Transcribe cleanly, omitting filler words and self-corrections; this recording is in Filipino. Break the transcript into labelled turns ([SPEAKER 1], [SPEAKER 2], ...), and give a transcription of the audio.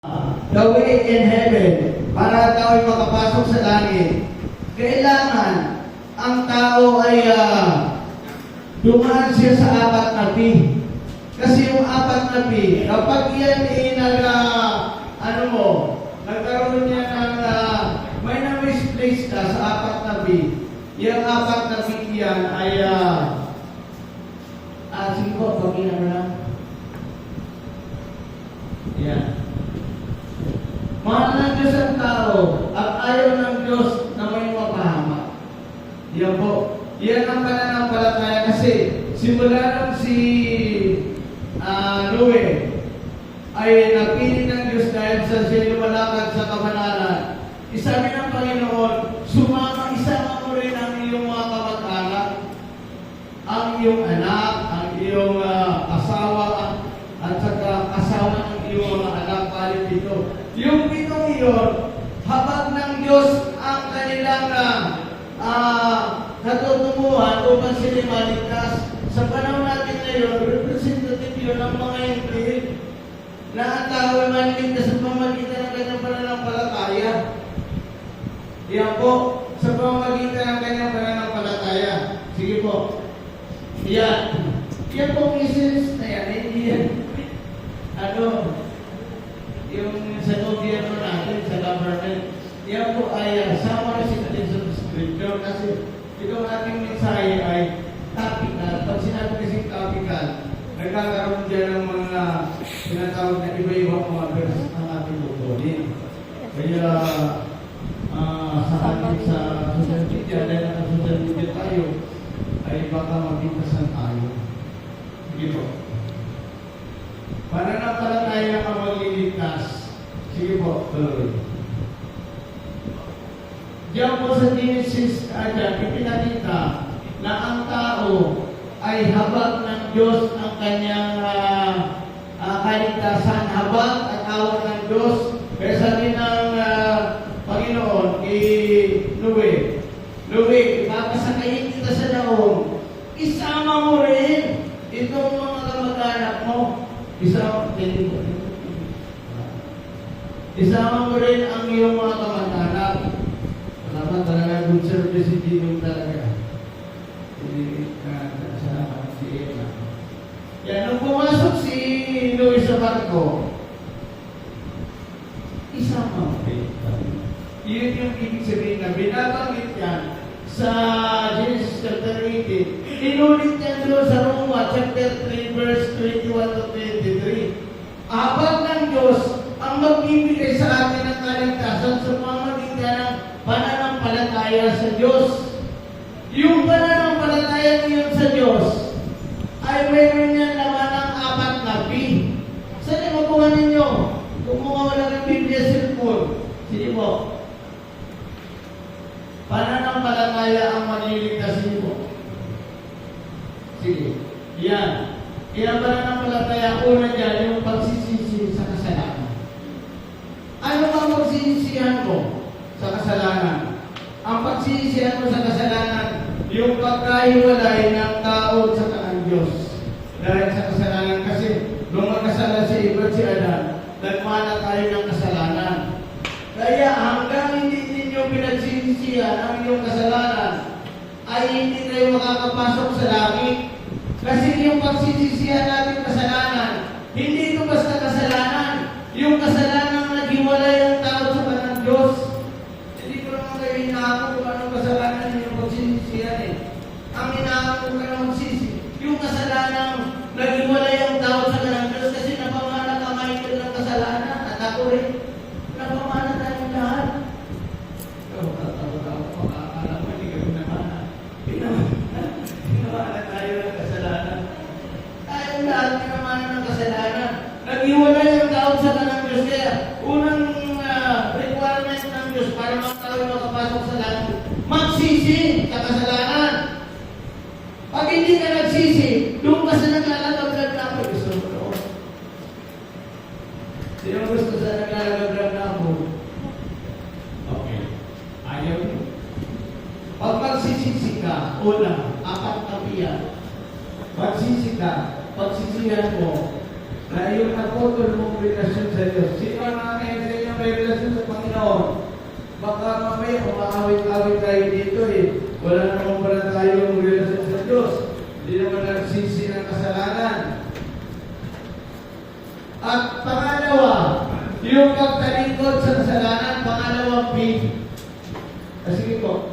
[SPEAKER 1] The way in heaven, para tayo ay makapasok sa langit, kailangan ang tao ay dumaan siya sa apat na P. Kasi yung apat na P, kapag yan ay nagkaroon niya ng may na-misplace ka sa apat na P, yung apat na P yan ay sige po, pag-inan lang. Yan. Mahal ng Diyos ang tao at ayaw ng Diyos na may mapahamak. Yan po. Yan ang pananampalataya kasi simula nung si Noe ay napili ng Diyos dahil sa siya lumalakad sa kabanalan. Isabi ng Panginoon, isama mo rin ang iyong mga kamag-anak, ang iyong anak, ang iyong asawa, at saka asawa ng iyong mga anak palit dito. Yung pitong iyon, habag ng Diyos ang kanilang natutunguhan upang sila maligtas. Sa panahon natin ngayon, representative yun ng mga hindi na ang tao ay maligtas sa pamamagitan ng kanyang pananampalataya. Yan po, sa pamamagitan ng kanyang pananampalataya. Sige po. Yan. Yan po isins na yan. Hindi yan. Yung sa gobyerno natin, sa government, yan po ay summary natin sa scripture kasi itong ating mensahe ay topical. Pag sinabi kasi topical, nagkakaroon dyan ng mga sinatawag na iba-ibang mga verses ng ating tutunin. Kaya sa atin sa social media, dahil naka-social media tayo, ay baka magpintasan tayo. Sige po. Pananampalataya ang magliligtas. Sige po, tuloy. Diyan po sa Genesis, ipinakita na ang tao ay habag ng Diyos ang kanyang kaligtasan. Habag at awa ng Diyos. Kaya sabi ng Panginoon kay Noe, ipapasakayin kita sa daong. Isama mo rin itong mga kamag-anak mo. Isama mo rin ang iyong mga kamag-anak. Salamat talaga, good service, hindi yung talaga. Salamat si Eva. Yan, nung pumasok si Noe sa barko, isama mo rin. Yun yung ibig sabihin na binabanggit yan sa Genesis chapter 18. Inulit yan doon sa Roma chapter 3 verse 21 to 23. Habag ng Diyos ang magbibigay sa atin ng kaligtasan sa pamamagitan ng pananampalataya sa Diyos. Yung pananampalataya niyo sa Diyos ay mayroon niyan naman ng apat na P. Saan yung makuha ninyo? Kumuha wala ng Biblia cellphone. Sige po. Pananampalataya ang maliligtasin mo. Sige. Yan. Kaya pananampalataya, una dyan, yung pagsisisi sa kasalanan. Ano ang pagsisisihan mo sa kasalanan? Ang pagsisisihan mo sa kasalanan, yung pagkahiwalay ng tao sa kanang Diyos. Dahil sa kasalanan kasi, nung magkasala si Eva at si Adan, nagmana tayo ng kasalanan. Kaya hanggang hindi ninyo pinagsisisihan ang iyong kasalanan, ay hindi kayo makakapasok sa langit. Kasi yung pagsisisihan natin kasalanan, hindi ito basta kasalanan. Yung kasalanan na naghiwalay ang tao sa kanang Diyos. Hindi ko naman kayo hinahako kung anong kasalanan yung pagsisisihan eh. Ang hinahako ka na magsisi, yung kasalanan naghiwalay ang tao sa kanang Diyos kasi napamana ka Michael ng kasalanan at ako rin. Napamana tayong lahat. Naghiwalay ang tao sa kanang Diyos. Kaya, unang requirement ng Diyos para mga tao makapasok sa langit, magsisi sa kasalanan. Pag hindi ka nagsisi, doon ka sa naglalagab na ako. Gusto mo doon? Sino gusto sa naglalagab na ako? Okay. Ayaw mo. Pag magsisisi ka, una, apat na piya. Magsisi ka, pagsisihan mo, na yung naputol mong relasyon sa Diyos. Sino ang awit-awit tayo dito eh. Wala naman pala tayong relasyon sa Diyos. Hindi naman nagsisi ng kasalanan. At pangalawa, yung pagtalingkod sa kasalanan, pangalawang P. Sige po.